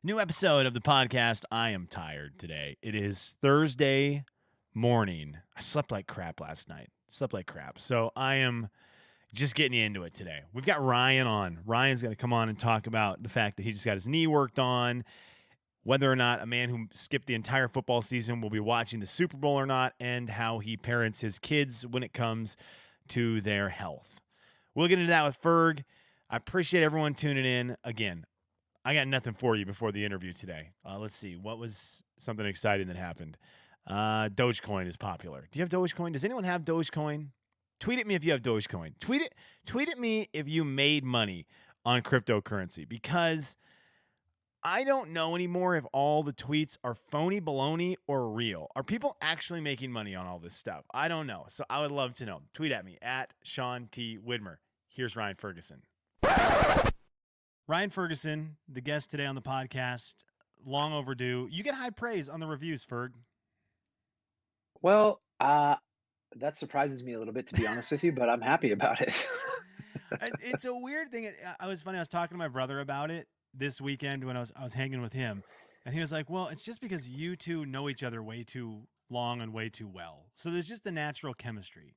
New episode of the podcast. I am tired today. It is Thursday morning. I slept like crap last night. So I am just getting into it today. We've got Ryan on. Ryan's going to come on and talk about the fact that he just got his knee worked on, whether or not a man who skipped the entire football season will be watching the Super Bowl or not, and how he parents his kids when it comes to their health. We'll get into that with Ferg. I appreciate everyone tuning in. Again, I got nothing for you before the interview today. Let's see. What was something exciting that happened? Dogecoin is popular. Do you have Dogecoin? Does anyone have Dogecoin? Tweet at me if you have Dogecoin. Tweet at me if you made money on cryptocurrency, because I don't know anymore if all the tweets are phony baloney or real. Are people actually making money on all this stuff? I don't know. So I would love to know. Tweet at me at Sean T. Widmer. Here's Ryan Ferguson. Ryan Ferguson, the guest today on the podcast, long overdue. You get high praise on the reviews, Ferg. Well, that surprises me a little bit, to be honest with you, but I'm happy about it. It's a weird thing. I was funny. I was talking to my brother about it this weekend when I was hanging with him, and he was like, "Well, it's just because you two know each other way too long and way too well. So there's just the natural chemistry,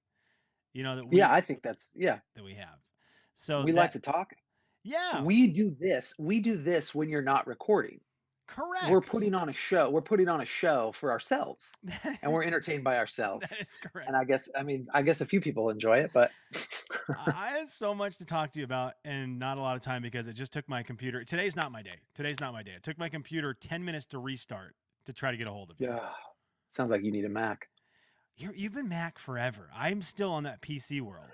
that Yeah, we I think yeah. that we have. So We like that to talk. yeah, We do this when you're not recording. We're correct. putting on a show. We're putting on a show for ourselves, and we're entertained by ourselves. That is correct. And I guess a few people enjoy it, but I had so much to talk to you about and not a lot of time because it just took my computer. Today's not my day. It took my computer 10 minutes to restart to try to get a hold of you. yeah, sounds like you need a Mac. You've been Mac forever. I'm still on that PC world.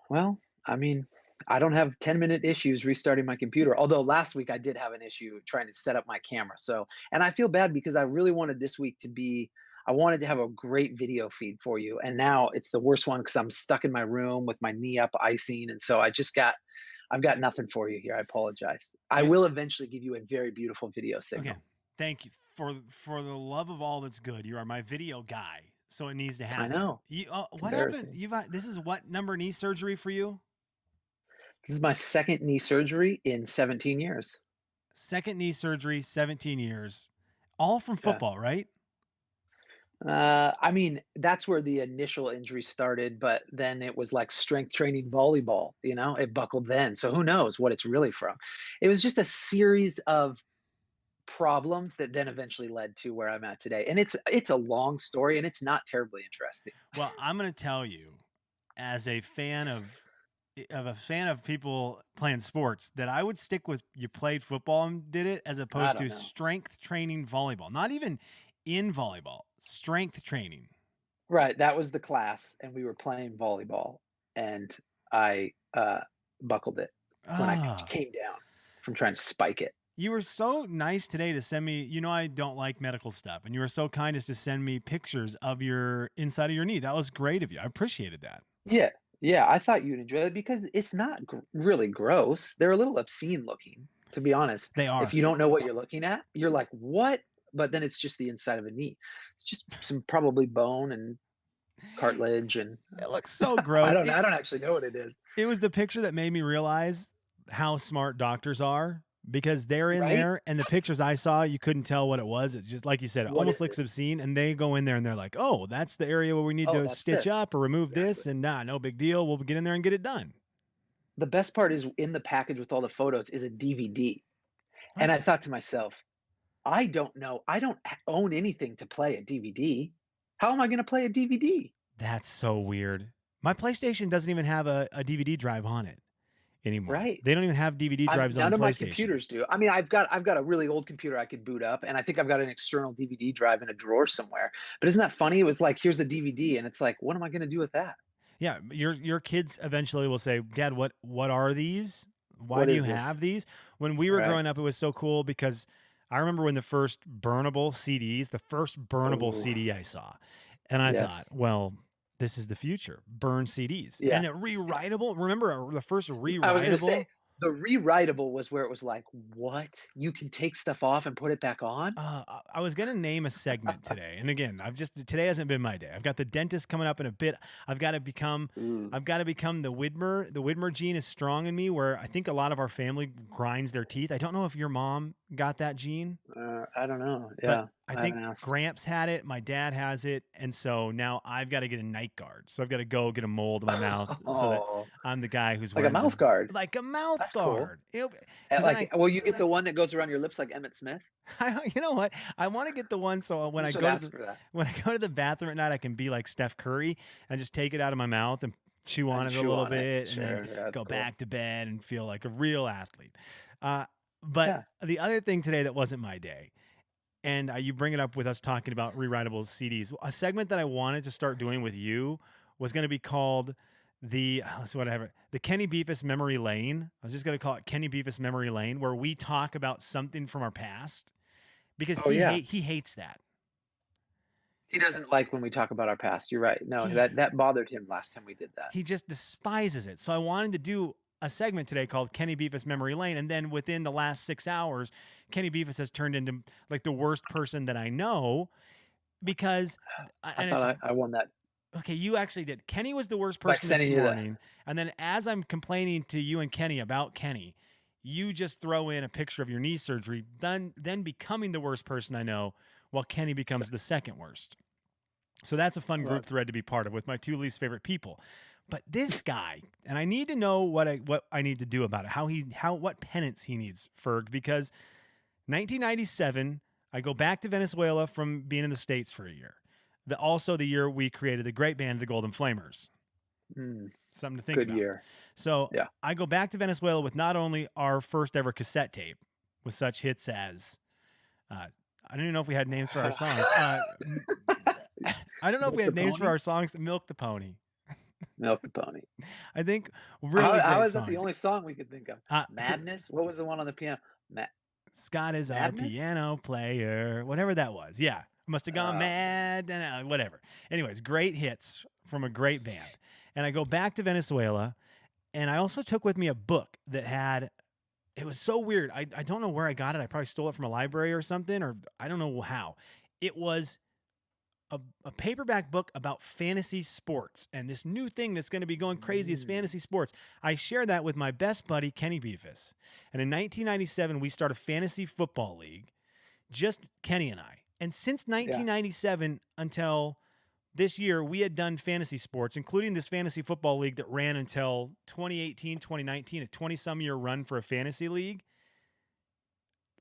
Well, I mean, I don't have 10-minute issues restarting my computer. Although last week I did have an issue trying to set up my camera. So, and I feel bad because I really wanted this week to be, I wanted to have a great video feed for you. And now it's the worst one because I'm stuck in my room with my knee up icing. And so I've got nothing for you here. I apologize. I It, will eventually give you a very beautiful video okay. signal. Thank you for the love of all that's good. You are my video guy, so it needs to I happen. know. It's What happened? embarrassing. This is what number knee surgery for you? This is my second knee surgery in 17 years. Second knee surgery, 17 years, all from Yeah. football, right? I mean, that's where the initial injury started, but then it was like strength training volleyball, it buckled then. So who knows what it's really from. It was just a series of problems that then eventually led to where I'm at today. And it's a long story and it's not terribly interesting. Well, I'm going to tell you, as a fan of people playing sports, that I would stick with you played football and did it as I opposed don't to know. strength training volleyball. Not even in volleyball, strength training. Right, that was the class and we were playing volleyball and I buckled it when I Ah, came down from trying to spike it. you were so nice today to send me. I don't like medical stuff, and you were so kind as to send me pictures of your inside of your knee. That was great of you. I appreciated that. Yeah, yeah, I thought you'd enjoy it because it's not really gross. They're a little obscene looking, to be honest. They If are. you don't know what you're looking at, you're like, "What?" But then it's just the inside of a knee. It's just some probably bone and cartilage, and It looks so I gross. don't know. I don't actually know what it is. It was the picture that made me realize how smart doctors are, because they're in Right? there and the pictures I saw, you couldn't tell what it was. It just, like you said, it What almost is looks this? obscene. And they go in there and they're like, oh, that's the area where we need Oh, to that's stitch this. up or remove Exactly. this. And no big deal. We'll get in there and get it done. The best part is in the package with all the photos is a DVD. And I What? thought to myself, I don't know. I don't own anything to play a DVD. How am I going to play a DVD? That's so weird. My PlayStation doesn't even have a DVD drive on it anymore. Right. They don't even have DVD drives on None of my PlayStation. computers do. I mean, I've got a really old computer I could boot up, and I think I've got an external DVD drive in a drawer somewhere. But isn't that funny? It was like, here's a DVD, and it's like, what am I going to do with that? Yeah, your kids eventually will say, "Dad, what are these? Why What do you is this? have these?" When we were Right. growing up, it was so cool because I remember when the first burnable Oh, CD I saw, and I thought, yes. well, this is the future, burn CDs, Yeah. and it rewritable. Remember the first I was going to rewritable? say The rewritable was where it was like, "What? You can take stuff off and put it back on?" I was gonna name a segment today, and again, today hasn't been my day. I've got the dentist coming up in a bit. I've got to become, Ooh, I've got to become the Widmer. The Widmer gene is strong in me, where I think a lot of our family grinds their teeth. I don't know if your mom got that gene, I don't know. but Yeah, I I think haven't asked. Gramps had it. My dad has it, and so now I've got to get a night guard. So I've got to go get a mold in my mouth so that Oh, I'm the guy who's like a wearing the mouth guard. like a mouth That's cool. guard. Because then Like, will you get the one that goes around your lips like Emmett Smith? you know what? I want to get the one so when You I should go to ask the for that when I go to the bathroom at night, I can be like Steph Curry and just take it out of my mouth and chew on and it a chew little on it. bit, and then Sure, yeah, that's go cool. back to bed and feel like a real athlete. Uh, but Yeah. the other thing today that wasn't my day, and you bring it up with us talking about rewritable CDs. A segment that I wanted to start doing with you was going to be called let's see what I have. The Kenny Befus Memory Lane. I was just going to call it Kenny Befus Memory Lane, where we talk about something from our past because Oh, yeah. he hates that. He doesn't like when we talk about our past. You're right. No, He that bothered him last time we did that. he just despises it. So I wanted to do a segment today called Kenny Befus Memory Lane, and then within the last 6 hours, Kenny Befus has turned into like the worst person that I know because I and thought it's I won that okay, you actually did. Kenny was the worst by person this sending you that. morning, and then as I'm complaining to you and Kenny about Kenny, you just throw in a picture of your knee surgery, then becoming the worst person I know, while Kenny becomes the second worst. So that's a fun Well, group thread to be part of with my two least favorite people. But this guy, and I need to know what I need to do about it. What penance he needs, Ferg, because 1997, I go back to Venezuela from being in the States for a year. Also the year we created the great band, the Golden Flamers. Something to think good about. year. So Yeah. I go back to Venezuela with not only our first ever cassette tape with such hits as, I don't even know if we had names for our songs. I don't know if we Milk the had names for Pony? our songs. Milk the Pony. Milk the Pony. I think really How great is that the songs. only song we could think of? Madness? What was the one on the piano? Scott is our Madness? piano player, whatever that was. Yeah, must have gone mad, whatever. Anyways, great hits from a great band. And I go back to Venezuela, and I also took with me a book that had. It was so weird. I don't know where I got it. I probably stole it from a library or something, or I don't know how. It was a paperback book about fantasy sports and this new thing that's going to be going crazy is fantasy sports. I share that with my best buddy, Kenny Befus. And in 1997, we start a fantasy football league, just Kenny and I. And since 1997 until this year, we had done fantasy sports, including this fantasy football league that ran until 2018, 2019, a 20-some year run for a fantasy league.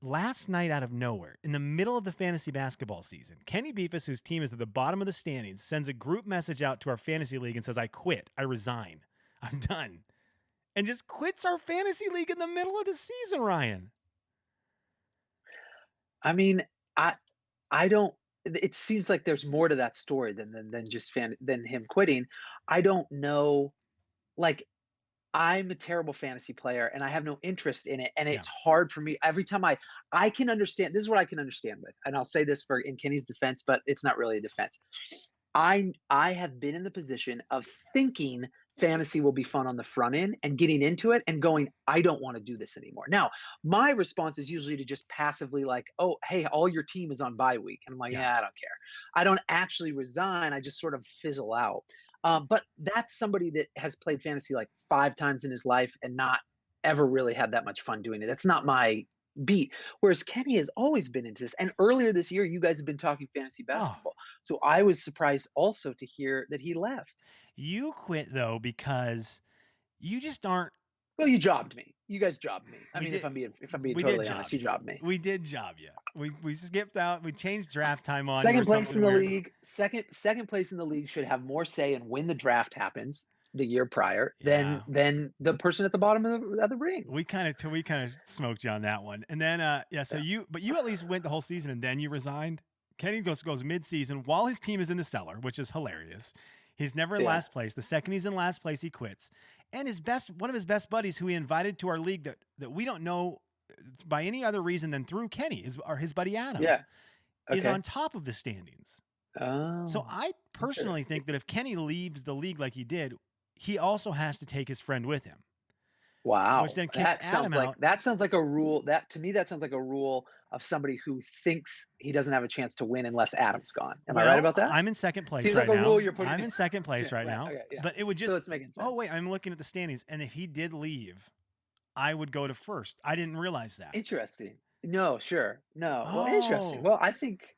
Last night, out of nowhere, in the middle of the fantasy basketball season, Kenny Befus, whose team is at the bottom of the standings, sends a group message out to our fantasy league and says, I quit. I resign. I'm done. And just quits our fantasy league in the middle of the season, Ryan. I mean, I don't it seems like there's more to that story than just than him quitting. I don't know, like, I'm a terrible fantasy player and I have no interest in it. And Yeah. it's hard for me every time I can understand. This is what I can understand with, and I'll say this for in Kenny's defense, but it's not really a defense. I have been in the position of thinking fantasy will be fun on the front end and getting into it and going, I don't want to do this anymore. Now, my response is usually to just passively like, oh, hey, all your team is on bye week. And I'm like, yeah, I don't care. I don't actually resign. I just sort of fizzle out. But that's somebody that has played fantasy like 5 times in his life and not ever really had that much fun doing it. That's not my beat. Whereas Kenny has always been into this. And earlier this year, you guys have been talking fantasy Oh, basketball. So I was surprised also to hear that he left. you quit, though, because you just aren't. Well, you jobbed me. You guys jobbed me. I We mean, did. if I'm being We did totally job honest, you you. jobbed me. We did job you. We skipped out. We changed draft time on you or Second place in something the weird. league. Second place in the league should have more say in when the draft happens the year prior Yeah. than the person at the bottom of the ring. We kind of smoked you on that one. And then so Yeah. you at least went the whole season and then you resigned. Kenny goes mid-season while his team is in the cellar, which is hilarious. He's never in Yeah. last place. The second he's in last place, he quits. And one of his best buddies who he invited to our league that we don't know by any other reason than through Kenny, his buddy Adam, Yeah. is Okay. on top of the standings. Oh. So I personally Interesting. think that if Kenny leaves the league like he did, he also has to take his friend with him. which Wow. then kicks Adam out. That sounds like a rule. That to me, that sounds like a rule of somebody who thinks he doesn't have a chance to win unless Adam's gone. Am I right Well, about that? I'm in second place Seems right like a rule now. you're putting I'm in. in second place Yeah, right right. now. Okay, yeah. But it would So just, it's making oh, sense. wait, I'm looking at the standings. And if he did leave, I would go to first. I didn't realize that. Interesting. No, sure. No. Well, interesting. Oh, Well, I think,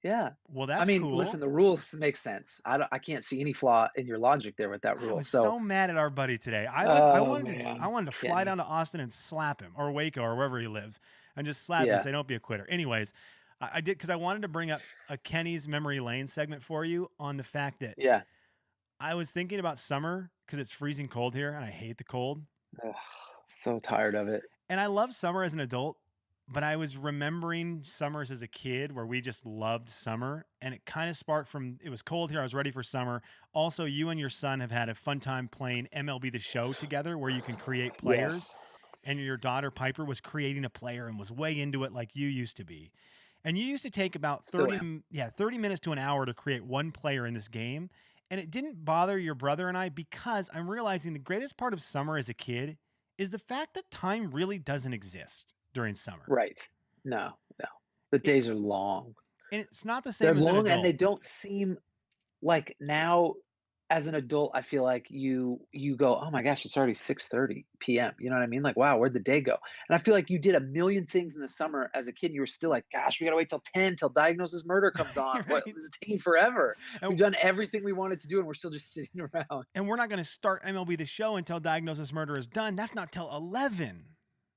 yeah. well, I that's mean, listen, cool. the rules make sense. I can't see any flaw in your logic there with that I rule. was So, so mad at our buddy today. I oh wanted I man, wanted to fly Kenny. down to Austin and slap him, or Waco, or wherever he lives, and just slap him and Yeah, say, "Don't be a quitter." Anyways, I did because I wanted to bring up a Kenny's Memory Lane segment for you on the fact that yeah. I was thinking about summer because it's freezing cold here, and I hate the cold. Ugh, so tired of it. And I love summer as an adult, but I was remembering summers as a kid where we just loved summer. And it kind of sparked from it was cold here. I was ready for summer. Also, you and your son have had a fun time playing MLB The Show together where you can create players. Yes, And your daughter Piper was creating a player and was way into it like you used to be. And you used to take about still am. 30 minutes to an hour to create one player in this game. And it didn't bother your brother and I because I'm realizing the greatest part of summer as a kid is the fact that time really doesn't exist during summer. Right. No, no. The It, days are long. and it's not the They're same as an long and they adult. don't seem like now as an adult, I feel like you go, "Oh my gosh, it's already 6:30 PM." You know what I mean? Like, "Wow, where'd the day go?" And I feel like you did a million things in the summer as a kid. You were still like, "Gosh, we gotta wait till 10 till Diagnosis Murder comes on. What Right? this is taking forever. And, We've done everything we wanted to do, and we're still just sitting around." and we're not going to start MLB The Show until Diagnosis Murder is done. That's not till 11.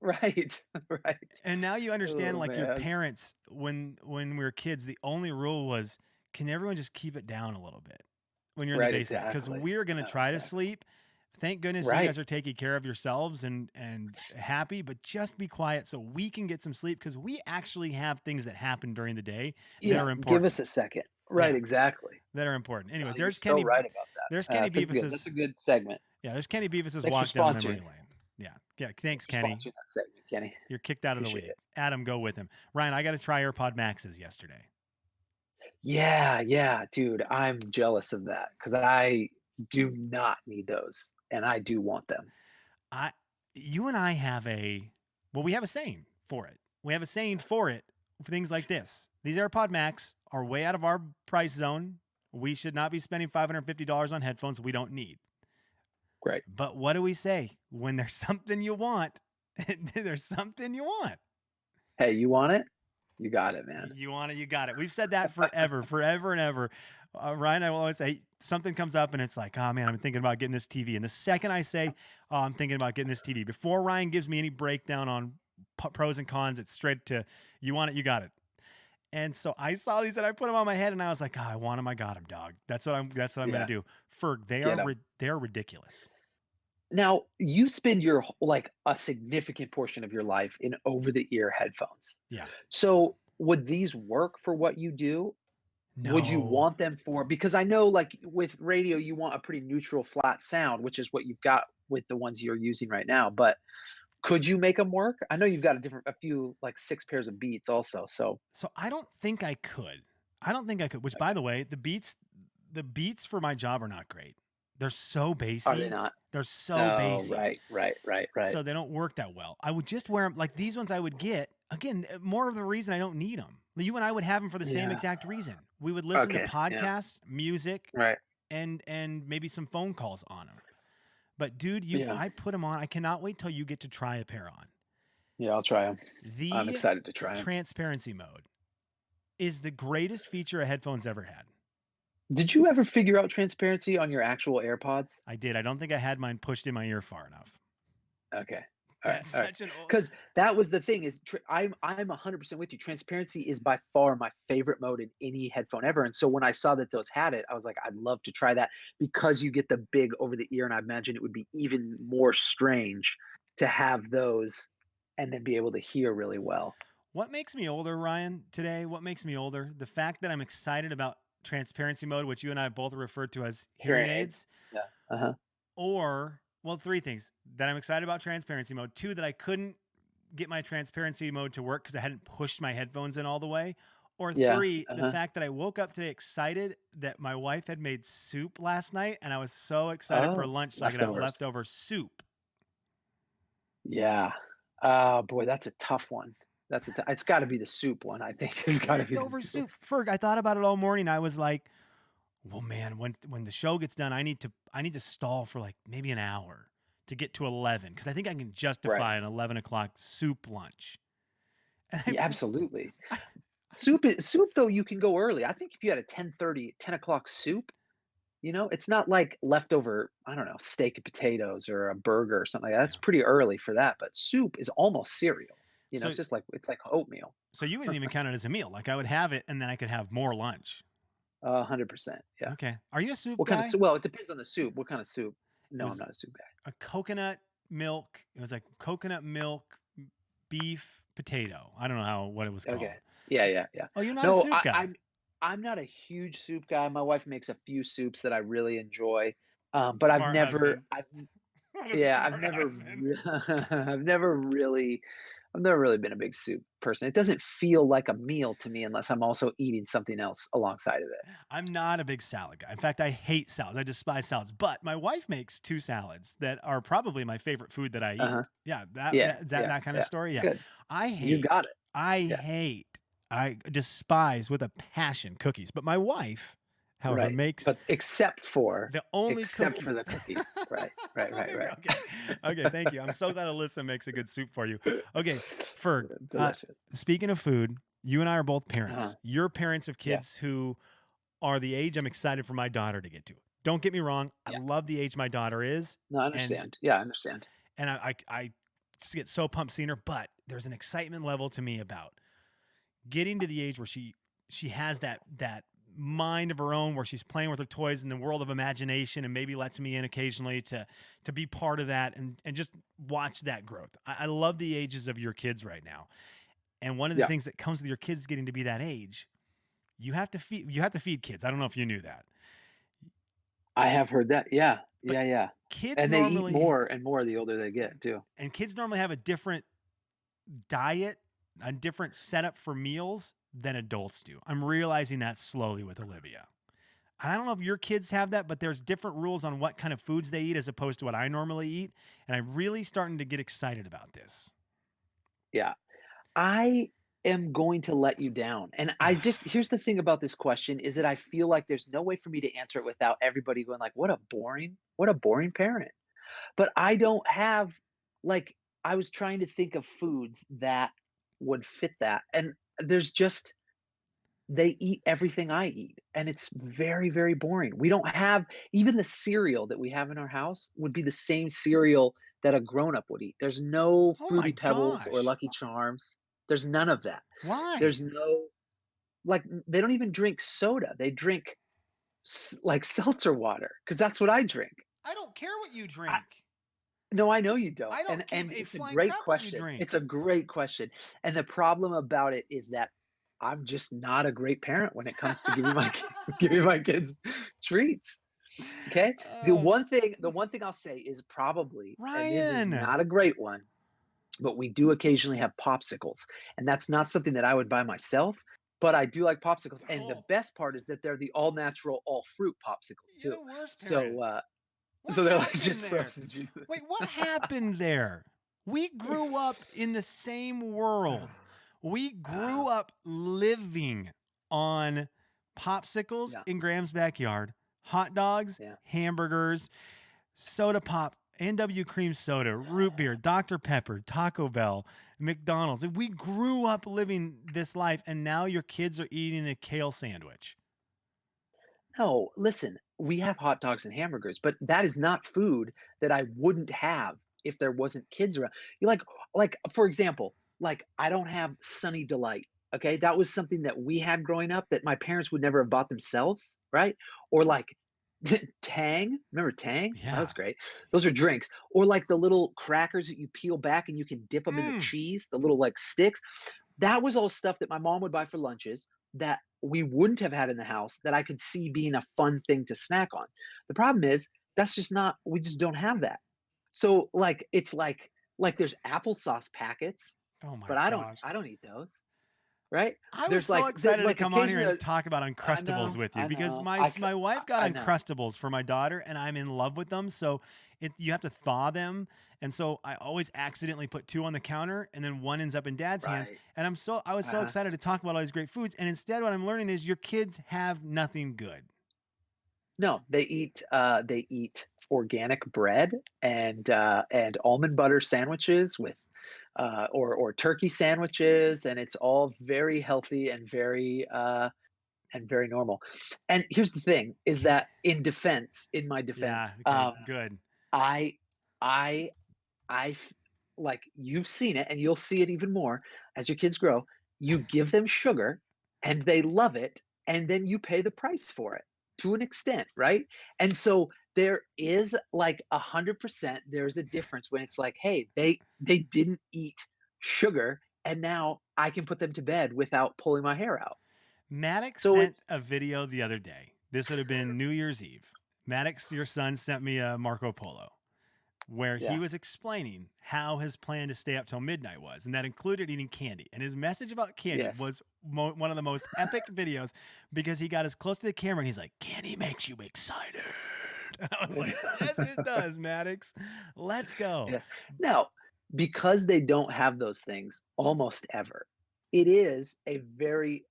Right. Right. And now you understand, Oh, like your man. parents, when we were kids, the only rule was, can everyone just keep it down a little bit when you're in the Right, basement? Because exactly. we're gonna Yeah, try to exactly. sleep. Thank goodness you Right. guys are taking care of yourselves and happy, but just be quiet so we can get some sleep because we actually have things that happen during the day that Yeah, are give us important. a second. Right, Yeah, exactly. that are important. No, Anyways, you're so right about There's that. Kenny That's a Beavis's good segment. yeah, there's Kenny Beavis's Thanks for walk down memory sponsoring. lane. Yeah. Yeah. Thanks, Thanks for Kenny. sponsoring that segment, Kenny. You're kicked out of the Appreciate league. it. Adam, go with him. Ryan, I got to try AirPod Maxes yesterday. Yeah, yeah, dude, I'm jealous of that because I do not need those, and I do want them. I you and I have we have a saying for it. We have a saying for it for things like this. These AirPod Max are way out of our price zone. We should not be spending $550 on headphones we don't need. Great. But what do we say when there's something you want? There's something you want. Hey, you want it? You got it, man. You want it, you got it. We've said that forever, forever and ever. Ryan, I will always say something comes up and it's like, oh man, I'm thinking about getting this TV. And the second I say, oh, I'm thinking about getting this TV, before Ryan gives me any breakdown on pros and cons, it's straight to, you want it, you got it. And so I saw these and I put them on my head and I was like, oh, I want them, I got them, dog. That's what I'm Yeah, gonna do. Ferg, get them. they're ridiculous. Now, you spend your like a significant portion of your life in over-the-ear headphones. Yeah. So, would these work for what you do? Would you No. want them for because I know, like, with radio, you want a pretty neutral, flat sound, which is what you've got with the ones you're using right now, but could you make them work? I know you've got a few, like, 6 pairs of Beats also, so So I don't think I could. I don't think I could, which by okay. the way, the beats for my job are not great. They're so Are they bassy. not? They're so Oh, bassy. right, right, right, right. So they don't work that well. I would just wear them like these ones I would get. Again, more of the reason I don't need them. You and I would have them for the same Yeah. exact reason. We would listen to Okay, yeah, podcasts, music, right. and maybe some phone calls on them. But dude, Yeah, I put them on. I cannot wait till you get to try a pair on. yeah, I'll try them. 'Em. I'm The excited to try them. transparency mode is the greatest feature a headphone's ever had. Did you ever figure out transparency on your actual AirPods? I did. I don't think I had mine pushed in my ear far enough. Okay. That's Alright. such an old. Because that was the thing is I'm 100% with you. Transparency is by far my favorite mode in any headphone ever, and so when I saw that those had it, I was like, "I'd love to try that," because you get the big over the ear, and I imagine it would be even more strange to have those and then be able to hear really well. What makes me older, Ryan, today? What makes me older? The fact that I'm excited about transparency mode, which you and I both referred to as hearing Hearing aids. aids, Yeah. Uh-huh. or, well, three things that I'm excited about transparency mode. Two, that I couldn't get my transparency mode to work because I hadn't pushed my headphones in all the way. Or Yeah. three, the Uh-huh. fact that I woke up today excited that my wife had made soup last night and I was so excited for Oh, lunch so I could have leftovers. leftover soup. Yeah. Boy, that's a tough one. It's gotta be the soup one, I think. It's gotta be the Leftover soup. soup. Ferg, I thought about it all morning. I was like, well, man, when the show gets done, I need to stall for like maybe an hour to get to 11 because I think I can Right. justify an 11 o'clock soup lunch. And Yeah, absolutely. Soup, though, you can go early. I think if you had a 10:30, 10 o'clock soup, it's not like leftover, I don't know, steak and potatoes or a burger or something like that. That's yeah. pretty early for that, but soup is almost cereal. So It's like oatmeal. so you wouldn't even count it as a meal. Like I would have it and then I could have more lunch. 100%, yeah. Okay. Are you a soup What kind of guy? soup? Well, it depends on the soup. What kind of soup? It No, I'm was not a soup guy. a coconut milk. It was like coconut milk, beef, potato. I don't know what it was Okay. called. Yeah, yeah, yeah. Oh, you're not a No, soup I guy. I'm not a huge soup guy. My wife makes a few soups that I really enjoy, but Smart husband. What a I've smart never husband. I've never really been a big soup person. It doesn't feel like a meal to me unless I'm also eating something else alongside of it. I'm not a big salad guy. In fact, I hate salads. I despise salads. But my wife makes two salads that are probably my favorite food that I Uh-huh. eat. Yeah, that, Yeah, that is yeah, that kind of yeah. story. Yeah, Good. I You hate, got it. I Yeah. hate, I despise with a passion cookies. But my wife, however, Right. makes But the only except cookie. for the cookies. Right. Right, right, right. Okay, okay, thank you. I'm so glad Alyssa makes a good soup for you. Okay, Ferg. Delicious. Speaking of food, you and I are both Uh-huh. parents. You're parents of Yeah. kids who are the age I'm excited for my daughter to get to. Don't get me wrong, I Yeah. love the age my daughter is, No, I and understand. Yeah, I understand. I get so pumped seeing her, but there's an excitement level to me about getting to the age where she has that mind of her own where she's playing with her toys in the world of imagination and maybe lets me in occasionally to be part of that and just watch that growth. I love the ages of your kids right now. And one of the Yeah. things that comes with your kids getting to be that age, you have to feed kids. I don't know if you knew that. I have heard that. Yeah. But Yeah, yeah. kids And they eat normally more and more the older they get too. kids normally have a different diet, a different setup for meals than adults do. I'm realizing that slowly with Olivia. And I don't know if your kids have that, but there's different rules on what kind of foods they eat as opposed to what I normally eat. And I'm really starting to get excited about this. Yeah. I am going to let you down. And here's the thing about this question is that I feel like there's no way for me to answer it without everybody going like, what a boring parent. But I don't have like I was trying to think of foods that would fit that. And there's just they eat everything I eat, and it's very, very boring. We don't have even the cereal that we have in our house would be the same cereal that a grown-up would eat. There's no Oh my Fruity Pebbles or gosh. Lucky Charms. There's none of that. Why? There's no they don't even drink soda. They drink like seltzer water because that's what I drink. I don't care what you I drink. No, I know you don't, I don't give and a it's a flying great crap what you question. drink. It's a great question, and the problem about it is that I'm just not a great parent when it comes to giving my kids treats, okay? Oh, The one thing I'll say is probably, and this is Ryan. not a great one, but we do occasionally have popsicles, and that's not something that I would buy myself, but I do like popsicles, and the Oh, best part is that they're the all natural, all fruit popsicles you're too. the worst parent. So, What so they're like happened just there? frozen juice. Wait, what happened there? We grew up in the same world. We grew up living on popsicles Yeah, in Graham's backyard, hot dogs, yeah. hamburgers, soda pop, NW cream soda, root beer, Dr. Pepper, Taco Bell, McDonald's. We grew up living this life, and now your kids are eating a kale sandwich. No, listen, we have hot dogs and hamburgers, but that is not food that I wouldn't have if there wasn't kids around. You for example, like I don't have Sunny Delight. Okay, that was something that we had growing up that my parents would never have bought themselves, right? Or like Tang, remember Tang? That was Yeah. great. Those are drinks. Or like the little crackers that you peel back and you can dip them into Mm. cheese, the little like sticks. That was all stuff that my mom would buy for lunches that we wouldn't have had in the house that I could see being a fun thing to snack on. The problem is that's just not we just don't have that. So it's like there's applesauce packets, Oh my but gosh. I don't eat those, right? I was There's so excited to like come on here occasionally and talk about Uncrustables with you I because know. my wife got I know. Uncrustables for my daughter and I'm in love with them. So you have to thaw them And so I always accidentally put 2 on the counter and then 1 ends up in dad's hands. Right. And I was so Uh-huh. excited to talk about all these great foods. And instead, what I'm learning is your kids have nothing good. No, they eat organic bread and almond butter sandwiches with or turkey sandwiches, and it's all very healthy and very normal. And here's the thing is that in my Yeah. defense, Okay. Good. I I I like you've seen it and you'll see it even more as your kids grow. You give them sugar and they love it, and then you pay the price for it to an extent, right? And so there is like 100% there's a difference when it's like, hey, they didn't eat sugar and now I can put them to bed without pulling my hair out. Maddox So sent it's a video the other day. This would have been New Year's Eve. Maddox, your son, sent me a Marco Polo where he yeah, was explaining how his plan to stay up till midnight was, and that included eating candy. And his message about candy yes, was one of the most epic videos because he got as close to the camera and he's like, "Candy makes you excited." And I was like, "Yes, it does, Maddox. Let's go." yes. Now, because they don't have those things almost ever, it is a very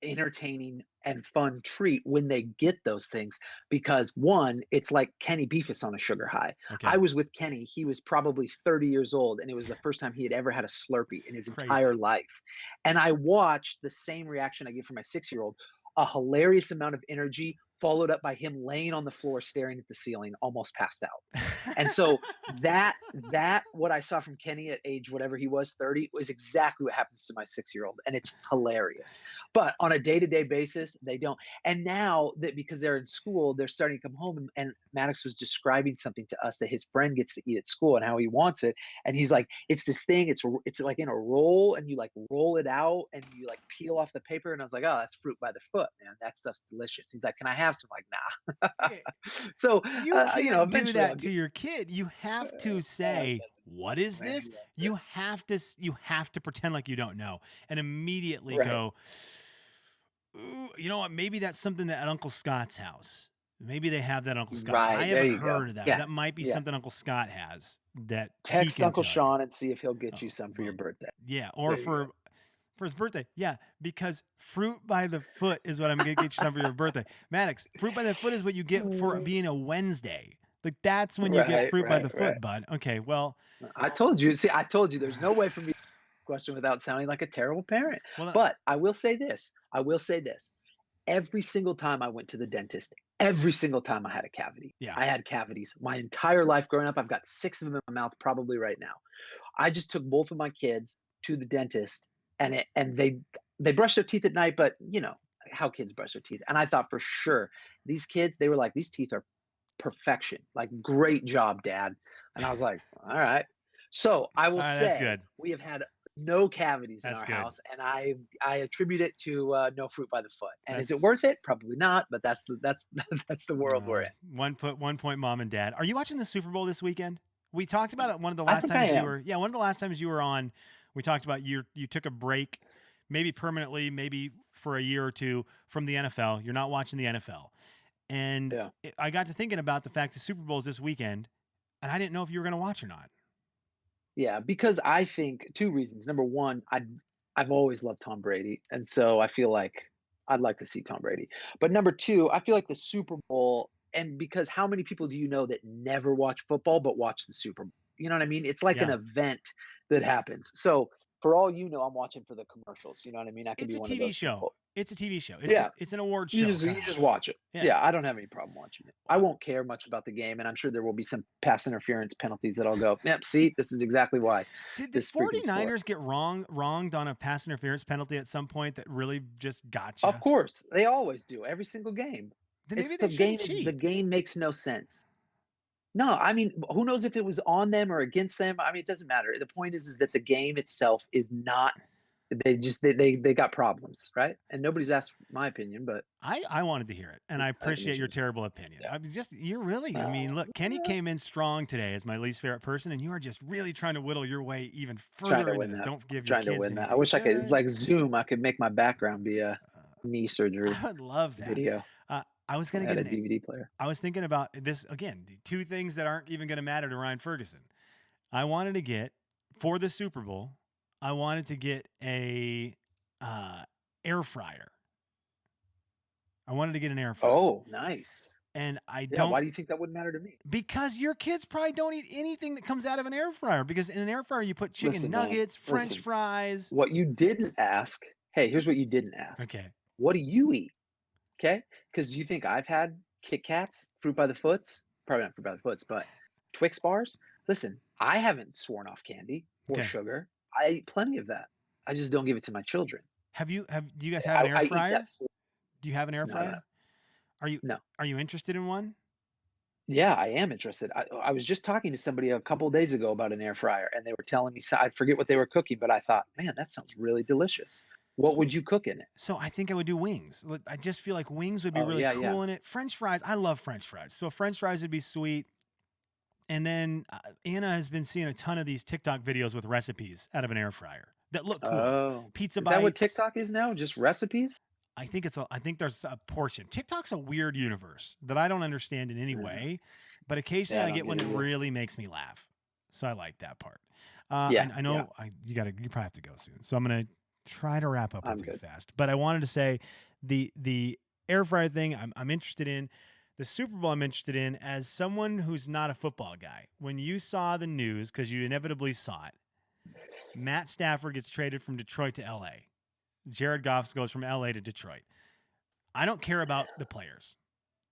entertaining and fun treat when they get those things because one, it's like Kenny Befus on a sugar high. I Okay, was with Kenny, he was probably 30 years old, and it was the first time he had ever had a Slurpee in his entire crazy. life. And I watched the same reaction I get from my 6-year old, a hilarious amount of energy followed up by him laying on the floor staring at the ceiling, almost passed out. And so that what I saw from Kenny at age whatever he was, 30, was exactly what happens to my 6-year-old, and it's hilarious. But on a day-to-day basis, they don't. And now that because they're in school, they're starting to come home, and Maddox was describing something to us that his friend gets to eat at school and how he wants it. And he's like, it's this thing, it's like in a roll, and you like roll it out and you like peel off the paper. And I was like, oh, that's fruit by the foot, man. That stuff's delicious. He's like, can I have some? I'm like, nah. Okay, So you can't do eventually I'll that to get your kid. You have to say, "What is man, this?" he loves it. You have to pretend like you don't know and immediately Right. go, "Ooh, you know what? Maybe that's something that at Uncle Scott's house. Maybe they have that at Uncle Scott's. I Right. There haven't you go. heard of that, but Yeah. that might be Yeah. something Uncle Scott has that he Text can Uncle tell you." Sean and see if he'll get you Oh, some for your well, birthday. yeah, or There you go. for his birthday. Yeah, because fruit by the foot is what I'm gonna get you some for your birthday. Maddox, fruit by the foot is what you get for being a Wednesday. Like that's when you get Right, fruit by right, the right. foot, bud. Okay, well, I told you. See, I told you there's no way for me to answer this question without sounding like a terrible parent. well, But I will say this. I will say this. Every single time I went to the dentist, every single time I had a cavity. yeah. I had cavities my entire life growing up. I've got 6 of them in my mouth probably right now. I just took both of my kids to the dentist and they brush their teeth at night, but you know how kids brush their teeth. And I thought for sure these kids, they were like, these teeth are perfection. Like, great job, dad. And I was like, all right. So I will All right, that's say good. we have had no cavities in That's our good. house, and I attribute it to no fruit by the foot. And is it That's worth it? Probably not, but that's that's the world we're in. 1 point, mom and dad. Are you watching the Super Bowl this weekend? We talked about it one of the I last think I times you am. were. Yeah, one of the last times you were on. We talked about you took a break, maybe permanently, maybe for a year or two from the NFL. You're not watching the NFL, and Yeah. I got to thinking about the fact the Super Bowl is this weekend, and I didn't know if you were going to watch or not. Yeah, because I think 2 reasons. Number 1, I've always loved Tom Brady, and so I feel like I'd like to see Tom Brady. But number 2, I feel like the Super Bowl, and because how many people do you know that never watch football but watch the Super Bowl? You know what I mean? It's like an Yeah, event that happens. So, for all you know, I'm watching for the commercials, you know what I mean? I could it's be a one of TV those show. people. It's a TV show. Yeah. It's an award You show just kind you of just like. watch it. Yeah. Yeah, I don't have any problem watching it. I Well, won't care much about the game, and I'm sure there will be some pass interference penalties that I'll go, "Yep, see, this is exactly why Did the this freaking sport." 49ers get wronged on a pass interference penalty at some point that really just Of gotcha? course, they always do, every single game. Then maybe It's they shouldn't the cheat. game makes no sense. No, I mean, who knows if it was on them or against them? I mean, it doesn't matter. The point is that the game itself is not they got problems, right? And nobody's asked my opinion, but I wanted to hear it, and I I think appreciate it's your your terrible opinion. yeah. I mean, just you're really. I mean, look, Kenny Yeah. came in strong today as my least favorite person, and you are just really trying to whittle your way even Trying further to into win this. that. Don't give your Trying to kids win that. I anything wish I could good. like Zoom, I could make my background be a knee surgery I would love that. video. I was I gonna had get a an. DVD player. I was thinking about this again. The two things that aren't even going to matter to Ryan Ferguson. I wanted to get for the Super Bowl. I wanted to get a air fryer. I wanted to get an air fryer. Oh, nice. And I Yeah, don't why do you think that wouldn't matter to me? because your kids probably don't eat anything that comes out of an air fryer because in an air fryer you put chicken Listen, man, nuggets, French listen. fries. What you didn't ask, hey, here's what you didn't ask. Okay. What do you eat? Okay? Because you think I've had Kit Kats, Fruit by the Foots, probably not Fruit by the Foots, but Twix bars. Listen, I haven't sworn off candy or Okay. sugar. I eat plenty of that. I just don't give it to my children. Do you guys have an air I eat that. fryer? Do you have an air No, I don't fryer? know. Are you No. are you interested in one? Yeah, I am interested. I was just talking to somebody a couple of days ago about an air fryer, and they were telling me, I forget what they were cooking, but I thought, man, that sounds really delicious. What would you cook in it? So I think I would do wings. I just feel like wings would be Oh, really yeah, yeah. cool in it. French fries, I love French fries. So French fries would be sweet. And then Anna has been seeing a ton of these TikTok videos with recipes out of an air fryer that look cool. Oh, Pizza is that what bites. TikTok is now? Just recipes? I think there's a portion. TikTok's a weird universe that I don't understand in any Mhm. way, but Yeah, occasionally I I don't get get one it that either. really makes me laugh. So I like that part. Yeah, I yeah, know you probably have to go soon. So I'm gonna try to wrap up I'm really good. fast. But I wanted to say the air fryer thing I'm interested in. The Super Bowl I'm interested in as someone who's not a football guy. When you saw the news, because you inevitably saw it, Matt Stafford gets traded from Detroit to LA. Jared Goff goes from LA to Detroit. I don't care about the players.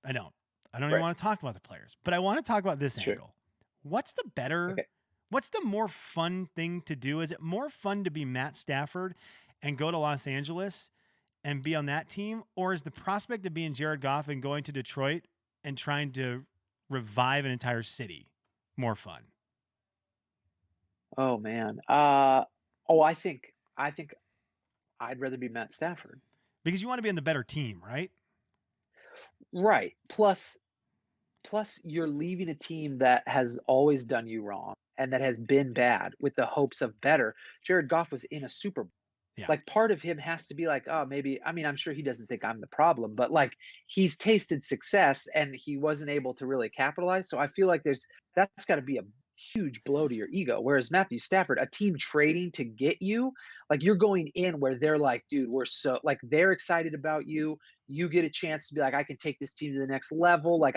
I don't. I don't even Right. want to talk about the players, but I want to talk about this Sure. angle. What's the better, Okay. what's the more fun thing to do? Is it more fun to be Matt Stafford and go to Los Angeles and be on that team? Or is the prospect of being Jared Goff and going to Detroit and trying to revive an entire city more fun? Oh man. I think I'd rather be Matt Stafford. Because you want to be on the better team, right? Right. Plus you're leaving a team that has always done you wrong and that has been bad with the hopes of better. Jared Goff was in a Super Bowl. Yeah. Like part of him has to be like, oh, maybe. I mean, I'm sure he doesn't think I'm the problem, but like he's tasted success and he wasn't able to really capitalize. So I feel like that's got to be a huge blow to your ego. Whereas Matthew Stafford, a team trading to get you, like you're going in where they're like, dude, we're so like they're excited about you. You get a chance to be like, I can take this team to the next level. Like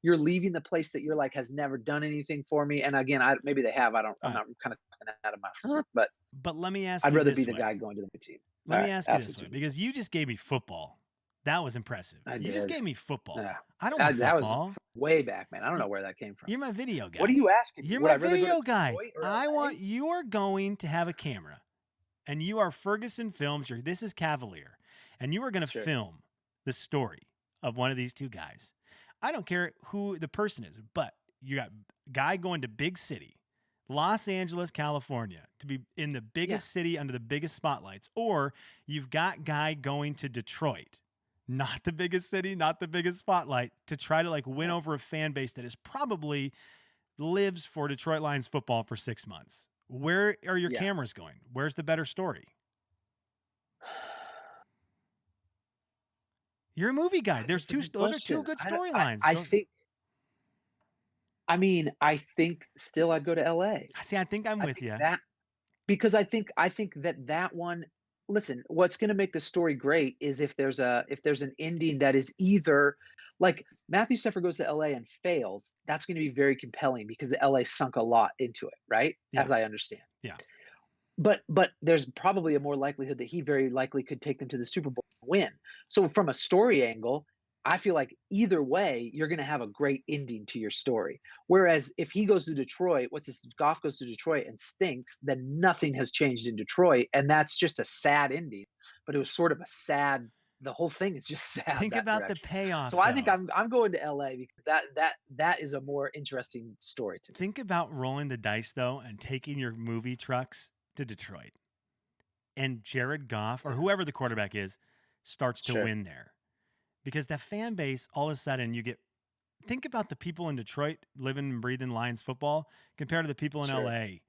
you're leaving the place that you're like has never done anything for me. And again, maybe they have. I'm Uh, not kind of talking out of my but but let me ask I'd you rather be this the way. guy going to the new team. Let All me right, ask you ask this what way you need. because you just gave me football. That was impressive. I You just did. gave me football. Yeah. I don't know That was football. way back, man. I don't know where that came from. You're my video What are guy. you asking me? You're Would I my rather go to video guy. Detroit or I LA? want you are going to have a camera and you are Ferguson Films. This is Cavalier. And you are going to Sure. film the story of one of these two guys. I don't care who the person is, but you got guy going to big city, Los Angeles, California, to be in the biggest city under the biggest spotlights, or you've got guy going to Detroit, not the biggest city, not the biggest spotlight, to try to like win over a fan base that is probably lives for Detroit Lions football for 6 months. Where are your Yeah. cameras going? Where's the better story? You're a movie guy. That's a good Those are two question. good I don't- storylines. I think. I mean, I think still I'd go to LA. See, I think I'm I with think you. that because I think that one. Listen, what's going to make the story great is if there's an ending that is either like Matthew Stafford goes to LA and fails. That's going to be very compelling because LA sunk a lot into it, right? Yeah. As I understand. Yeah. But there's probably a more likelihood that he very likely could take them to the Super Bowl and win. So from a story angle, I feel like either way, you're going to have a great ending to your story. Whereas if he goes to Detroit, Goff goes to Detroit and stinks, then nothing has changed in Detroit, and that's just a sad ending. But it was sort of a sad. The whole thing is just sad Think that about the direction. payoff, So I think though. I'm going to LA because that is a more interesting story to me. Think about rolling the dice, though, and taking your movie trucks to Detroit. And Jared Goff, or whoever the quarterback is, starts to Sure. win there. Because the fan base, all of a sudden, think about the people in Detroit living and breathing Lions football compared to the people in Sure. LA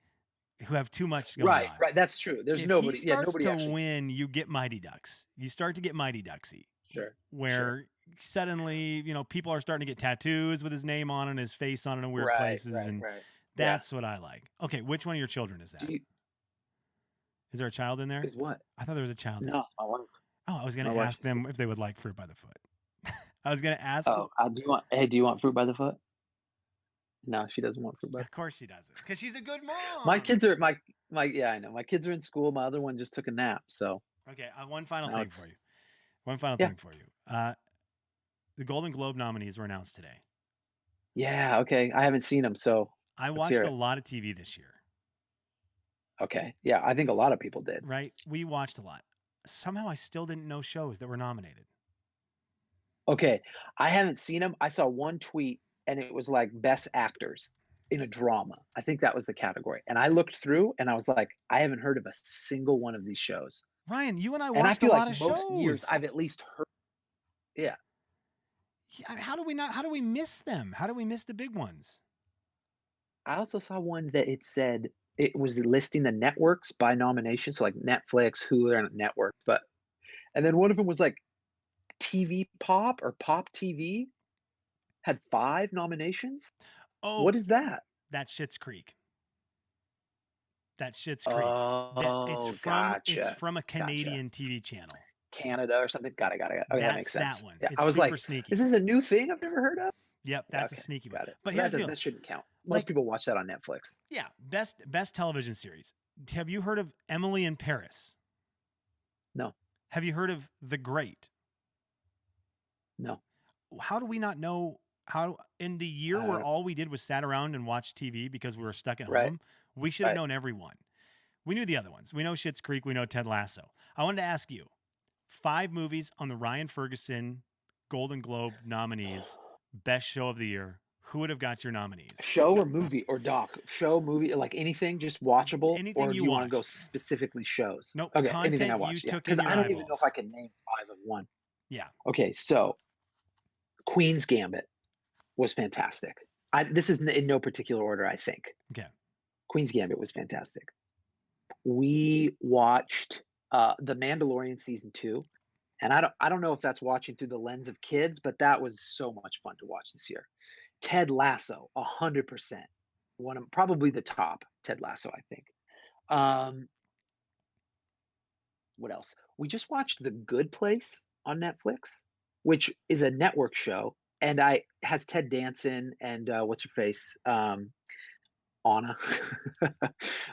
who have too much going on. Right. That's true. There's If nobody. he starts Nobody to actually. win, you get Mighty Ducks. You start to get Mighty Ducksy. Sure. Where suddenly, people are starting to get tattoos with his name on and his face on it in weird places. And Right. Yeah. That's what I like. Okay, which one of your children is Do that? you Is there a child in there? is what? I thought there was a child in. No, it's my wife. Oh, I was My gonna wife ask is them if they would like fruit by the foot. I was gonna ask. Oh, do you want fruit by the foot? No, she doesn't want fruit by Of course she doesn't, because she's a good My mom. kids are my yeah, I know. My kids are in school. My other one just took a nap, so Okay, one final now thing for it's you. One final yeah. thing for you. The Golden Globe nominees were announced today. Yeah, okay. I haven't seen them, so I let's hear watched a it. lot of TV this year, Okay. Yeah, I think a lot of people did. right? We watched a lot. Somehow I still didn't know shows that were nominated. Okay, I haven't seen them. I saw one tweet, and it was like best actors in a drama. I think that was the category. And I looked through, and I was like, I haven't heard of a single one of these shows. Ryan, you and I And I watched a feel like lot of most years shows. I've at least heard. Yeah. Yeah, how do we not? How do we miss them? How do we miss the big ones? I also saw one that it said it was listing the networks by nomination, so like Netflix, Hulu, and networks. But and then one of them was like TV Pop or Pop TV had 5 nominations. Oh, What is that? that Shit's Creek. That Shit's Creek. That Oh, it's gotcha. from a Gotcha. Canadian TV channel. Canada or something? Got it. Okay, that makes That's that sense. one. Yeah, I It's was super like, "Is sneaky. this a new thing I've never heard of?" Yep, Yeah, that's a okay, sneaky one. got it. But Well, here's the deal. that shouldn't count. Most Like, people watch that on Netflix. yeah, best television series. Have you heard of Emily in Paris? No, Have you heard of The Great? no. How do we not know how in the year where Uh, all we did was sat around and watch TV because we were stuck at right, home, we should have right. known every one. We knew the other ones. We know Schitt's Creek. We know Ted Lasso. I wanted to ask you 5 movies on the Ryan Ferguson Golden Globe nominees, best show of the year. Who would have got your nominees? Show or movie or doc? Show, movie, like anything, just watchable, Anything or do you you wanna go watched. specifically shows? Nope. Okay, anything I Content you watch, yeah, took because in your I don't even know if eyeballs. I can name 5 of one. Yeah. Okay, so Queen's Gambit was fantastic. This is in no particular order, I think. Okay. Queen's Gambit was fantastic. We watched, The Mandalorian season 2, and I don't know if that's watching through the lens of kids, but that was so much fun to watch this year. Ted Lasso, 100%. One of probably the top, Ted Lasso, I think. Um, what else? We just watched The Good Place on Netflix, which is a network show, and I has Ted Danson and, what's her face? Anna,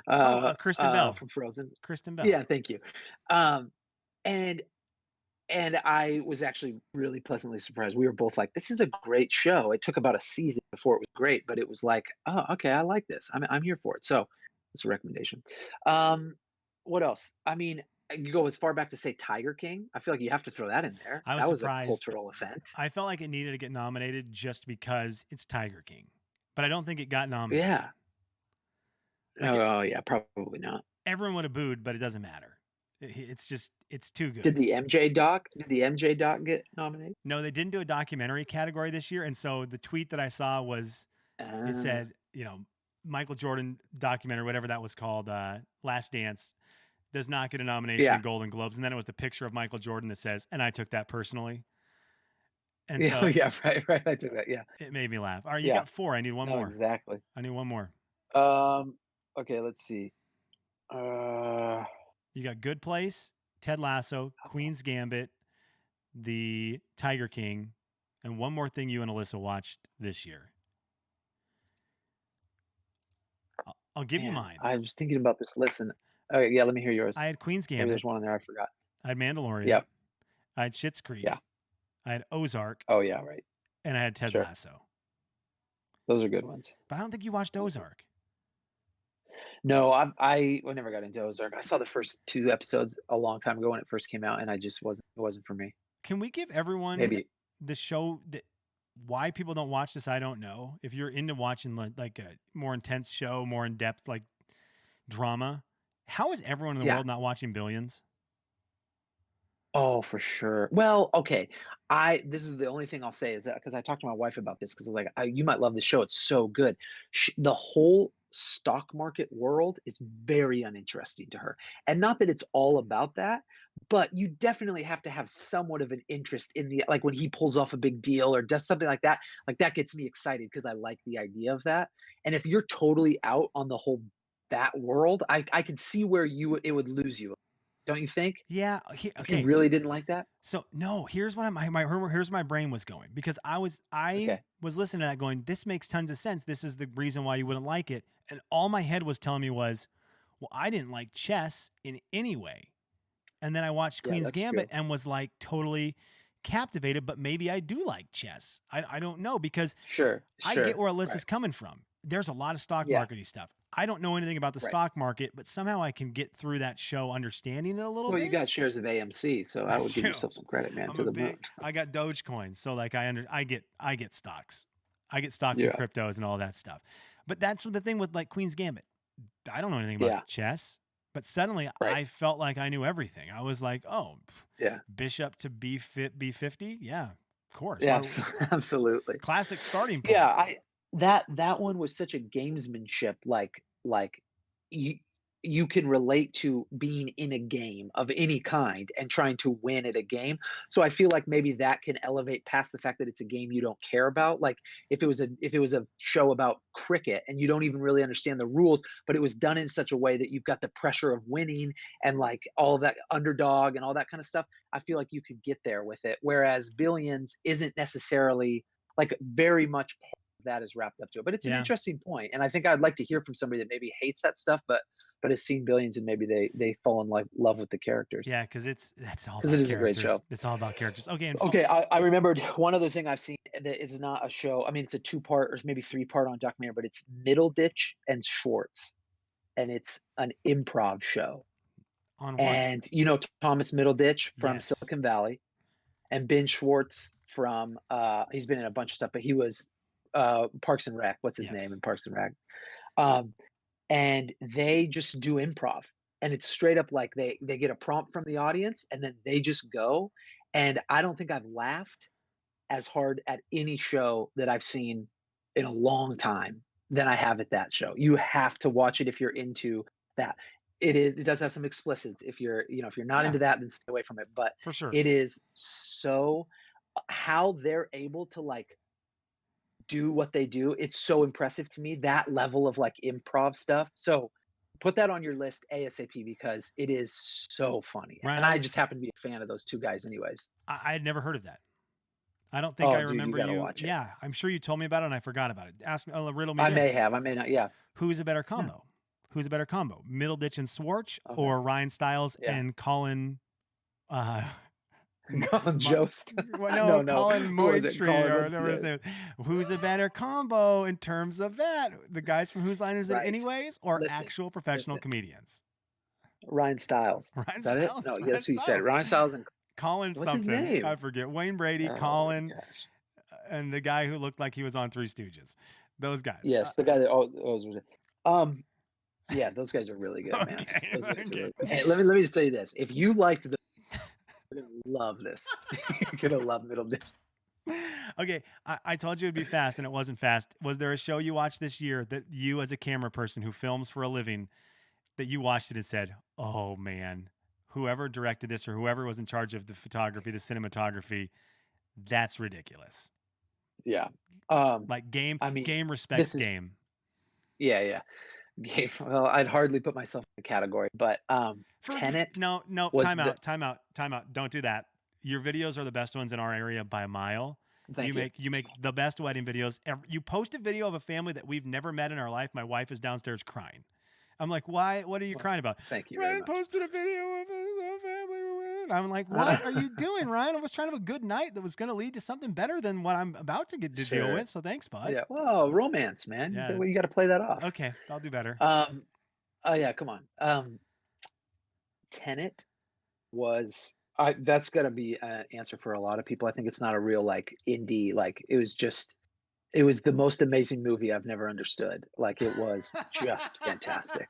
Oh, Kristen Bell. from Frozen. Kristen Bell. Yeah, thank you. Um, and and I was actually really pleasantly surprised. We were both like, "This is a great show." It took about a season before it was great, but it was like, "Oh, okay, I like this. I'm here for it." So, it's a recommendation. Um, what else? I mean, you go as far back to say Tiger King. I feel like you have to throw that in there. I was That was a surprised. cultural event. I felt like it needed to get nominated just because it's Tiger King, but I don't think it got nominated. Yeah. Like Oh, yeah, probably not. everyone would have booed, but it doesn't matter. It's just it's too Did good. the MJ doc did the MJ doc get nominated? No, they didn't do a documentary category this year, and so the tweet that I saw was it Uh, said, Michael Jordan documentary, whatever that was called, Last Dance, does not get a nomination yeah. in Golden Globes, and then it was the picture of Michael Jordan that says, "And I took that personally," and Yeah, so yeah, right, I took that, yeah. it made me laugh. All right, you Yeah. got 4. I need one No, more. exactly. I need one more. Okay, let's see. Uh, You got Good Place, Ted Lasso, Queen's Gambit, The Tiger King, and one more thing you and Alyssa watched this year. I'll give you man, mine. I was thinking about this list and okay, yeah, let me hear yours. I had Queen's Maybe Gambit. there's one on there I forgot. I had Mandalorian. Yep. I had Schitt's Yeah. Creek. I had Ozark, Oh, yeah, right. and I had Ted Sure. Lasso. Those are good ones. But I don't think you watched Ozark. No, I never got into Ozark. I saw the first 2 episodes a long time ago when it first came out, and I just it wasn't for me. Can we give everyone Maybe the show that why people don't watch this? I don't know. If you're into watching like a more intense show, more in depth, like drama, how is everyone in the yeah. world not watching Billions? Oh, for sure. Well, okay. This is the only thing I'll say is that because I talked to my wife about this because like you might love the show. It's so good. The whole stock market world is very uninteresting to her. And not that it's all about that, but you definitely have to have somewhat of an interest in the like when he pulls off a big deal or does something like that gets me excited because I like the idea of that. And if you're totally out on the whole that world, I could see where it would lose you. Don't you think? Yeah. If you Okay. really didn't like that? So no, here's what here's where my brain was going, because I Okay. was listening to that going, this makes tons of sense. This is the reason why you wouldn't like it. And all my head was telling me was, well, I didn't like chess in any way. And then I watched Yeah, Queen's that's Gambit true. and was like totally captivated, but maybe I do like chess. I don't know, because Sure, I get sure. where Right. Alyssa's coming from. There's a lot of stock Yeah, markety stuff. I don't know anything about the right. stock market, but somehow I can get through that show understanding it a little Well, you bit. got shares of AMC, so I That's would give true. yourself some credit, man, I'm to a the moon. big I got Dogecoin, so like I get stocks. I get stocks and Yeah, cryptos and all that stuff. But that's the thing with like Queen's Gambit. I don't know anything about yeah, chess, but suddenly right. I felt like I knew everything. I was like, "Oh, Yeah, bishop to B50? Yeah, of course. yeah, What absolutely. classic starting Yeah, point." that one was such a gamesmanship, like you you can relate to being in a game of any kind and trying to win at a game. So I feel like maybe that can elevate past the fact that it's a game you don't care about. Like if it was a show about cricket and you don't even really understand the rules, but it was done in such a way that you've got the pressure of winning and like all of that underdog and all that kind of stuff, I feel like you could get there with it. Whereas Billions isn't necessarily like very much that is wrapped up to it. But it's an Yeah. interesting point, and I think I'd like to hear from somebody that maybe hates that stuff, but has seen Billions and maybe they fall in love with the characters Yeah, because that's all because it about is a great characters. show. It's all about characters. Okay, and Okay, I remembered one other thing I've seen that is not a show. I mean, it's a two-part or maybe three-part on documentary, but it's Middleditch and Schwartz, and it's an improv show. on what? And you know Thomas Middleditch from Yes. Silicon Valley, and Ben Schwartz from he's been in a bunch of stuff, but he was Parks and Rec. What's his name Yes. in Parks and Rec? Um, and they just do improv, and it's straight up like they get a prompt from the audience, and then they just go. And I don't think I've laughed as hard at any show that I've seen in a long time than I have at that show. You have to watch it if you're into that. It does have some explicits. If you're, you know, if you're not Yeah, into that, then stay away from it. But for sure. it is so how they're able to like do what they do. It's so impressive to me, that level of like improv stuff. So put that on your list ASAP because it is so funny. Ryan, And I just happen to be a fan of those two guys anyways. I had never heard of that. I don't think I Oh, dude, you remember got to you. watch it. Yeah, I'm sure you told me about it and I forgot about it. Ask me, riddle me I may this. have, I may not. Yeah. Who's a better Yeah. combo? Who's a better combo? Middleditch and Swartz, Okay. or Ryan Stiles Yeah. and Colin uh Colin Jost. well, No, no, no. Colin Who was it? Moitry Colin, or what's whatever his the name is. Who's a better combo in terms of that? The guys from Whose Line Is It right. Anyways, or Listen, actual professional listen. comedians? Ryan Stiles. Ryan Is that it? Stiles. No, yeah, Ryan that's who you said. Stiles. Ryan Stiles and Colin what's his something. I name? forget. Wayne Brady, Oh my Colin, gosh. and the guy who looked like he was on Three Stooges. Those guys. Yes, the guy that um yeah, those guys are really good, man. Okay. Those guys are Okay. really good. Hey, let me just say this. If you liked the you're gonna love this. You're gonna love Middle Ditch. Okay. I told you it'd be fast and it wasn't fast. Was there a show you watched this year that you, as a camera person who films for a living, that you watched it and said, oh man, whoever directed this or whoever was in charge of the photography, the cinematography, that's ridiculous. Yeah. Like I mean, game respects this is game. yeah, yeah. Well, I'd hardly put myself in the category, but Tenet No, was time the out, time out, time out. Don't do that. Your videos are the best ones in our area by a mile. thank you. You make the best wedding videos ever. You post a video of a family that we've never met in our life. My wife is downstairs crying. I'm like, why? What are you Well, crying about? thank you very Ryan much. posted a video of a family. I'm like, what are you doing, Ryan? I was trying to have a good night that was going to lead to something better than what I'm about to get to deal Sure. with. So thanks, bud. Yeah. Well, romance, man. Yeah. You gotta play that off. Okay, I'll do better. Oh yeah, come on. Tenet was that's gonna be an answer for a lot of people. I think it's not a real like indie, like it was the most amazing movie I've never understood. Like it was just fantastic.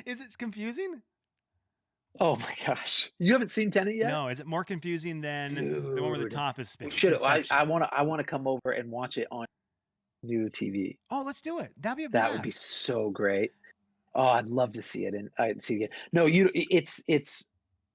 Is it confusing? Oh my gosh. You haven't seen Tenet yet? No. Is it more confusing than the one where the Dude. top is We spinning? should I Inception. wanna come over and watch it on new TV. Oh, let's do it. That'd be a That would be blast. so great. Oh, I'd love to see it, and I'd see it. No, it's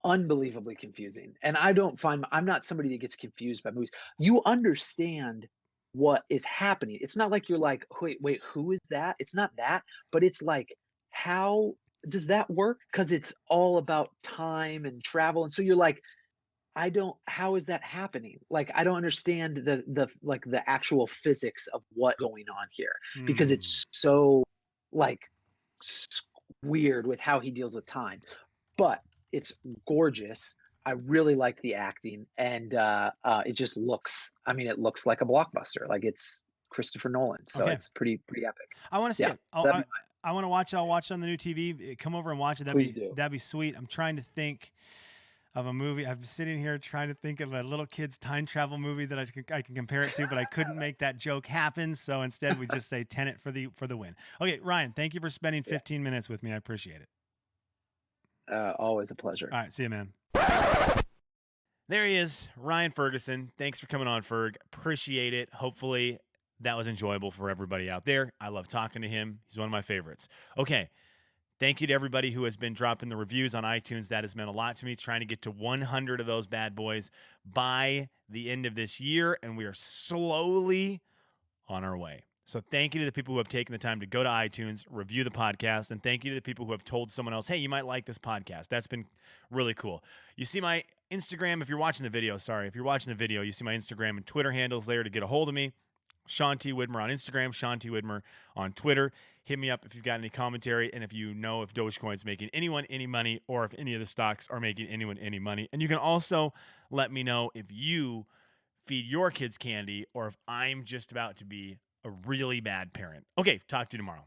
unbelievably confusing, and I'm not somebody that gets confused by movies. You understand what is happening. It's not like you're like, "Wait, who is that?" It's not that, but it's like, "How does that work?" Because it's all about time and travel, and so you're like, I don't how is that happening? Like, I don't understand like, the actual physics of what going on here because Hmm. it's so, like, s weird with how he deals with time, but it's gorgeous. I really like the acting, and, it just looks I mean, it looks like a blockbuster, like, it's Christopher Nolan, so Okay. it's pretty epic. I want to see Yeah, it. that'd be I want to watch it. I'll watch it on the new TV. Come over and watch it. please do. That'd be sweet. I'm trying to think of a movie. I'm sitting here trying to think of a little kid's time travel movie that I can compare it to, but I couldn't make that joke happen. So instead, we just say Tenet for the win. Okay, Ryan, thank you for spending Yeah, 15 minutes with me. I appreciate it. always a pleasure. All right, see you, man. There he is, Ryan Ferguson. Thanks for coming on, Ferg. Appreciate it. Hopefully that was enjoyable for everybody out there. I love talking to him. He's one of my favorites. Okay. Thank you to everybody who has been dropping the reviews on iTunes. That has meant a lot to me. Trying to get to 100 of those bad boys by the end of this year, and we are slowly on our way. So thank you to the people who have taken the time to go to iTunes, review the podcast, and thank you to the people who have told someone else, hey, you might like this podcast. That's been really cool. You see my Instagram, if you're watching the video, if you're watching the video, you see my Instagram and Twitter handles there to get a hold of me. Sean T. Widmer on Instagram, Sean T. Widmer on Twitter. Hit me up if you've got any commentary and if you know if Dogecoin's making anyone any money or if any of the stocks are making anyone any money. And you can also let me know if you feed your kids candy or if I'm just about to be a really bad parent. Okay, talk to you tomorrow.